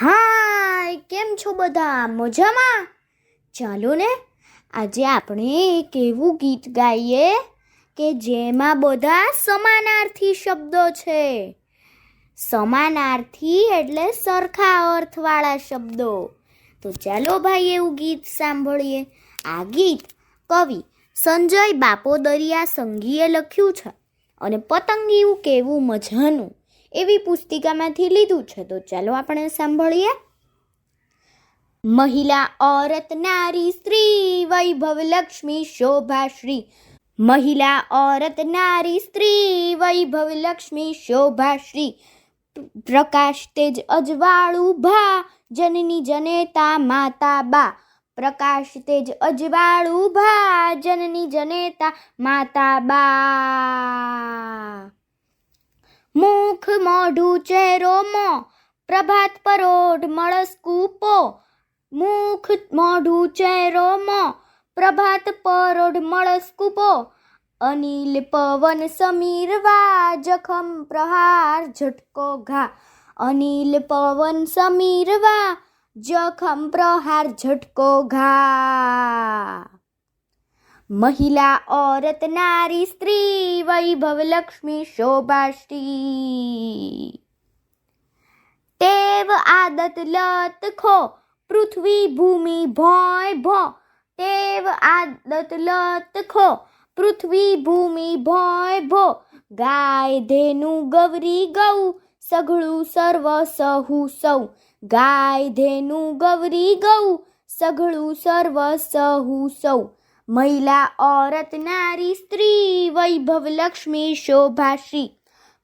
હાય, કેમ છો બધા? મજામાં? ચાલો ને આજે આપણે એક એવું ગીત ગાઈએ કે જેમાં બધા સમાનાર્થી શબ્દો છે. સમાનાર્થી એટલે સરખા અર્થવાળા શબ્દો. તો ચાલો ભાઈ એવું ગીત સાંભળીએ. આ ગીત કવિ સંજય બાપોદરિયા સંઘીએ લખ્યું છે અને પતંગિયું કેવું મજાનું એવી પુસ્તિકામાંથી લીધું છે. તો ચાલો આપણે સાંભળીએ. મહિલા औरत नारी स्त्री वैभव लक्ष्मी शोभा श्री. महिला औरत नारी स्त्री वैभव लक्ष्मी शोभा श्री. प्रकाश तेज अजवाळू भा जननी जनेता माता बा. प्रकाश तेज अजवाळू भा जननी जनेता माता बા. મુખ મોઢું ચહેરો મો પ્રભાત પરોઢ મળસ કૂપો. મુખ મોઢું ચહેરો મો પ્રભાત પરોઢ મળસ કૂપો. અનિલ પવન સમીર વા જખમ પ્રહાર ઝટકો ઘા. અનિલ પવન સમીર વા જખમ પ્રહાર ઝટકો ઘા. महिला औरत नारी स्त्री वैभव लक्ष्मी शोभा श्री. टेव आदत लत खो पृथ्वी भूमि भोय भो. टेव आदत लत खो पृथ्वी भूमि भोय भो. गाय धेनु गौरी गौ सघळું સર્વ સહુ સૌ. ગાય धेनु गौरी गौ सघળું સર્વ સહુ સૌ. महिला औरत नारी स्त्री वैभव लक्ष्मी शोभा श्री.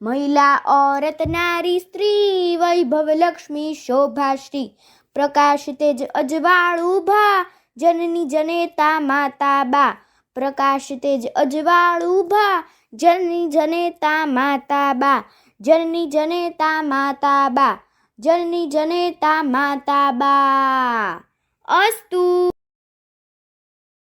महिला औरत नारी स्त्री वैभव लक्ष्मी शोभा श्री. प्रकाश तेज अजवाळू भा जननी जनेता माता बा. प्रकाश तेज अजवाळू भा जननी जनेता माता बा. जननी जनेता माता बा. जननी जनेता माता बा. अस्तु.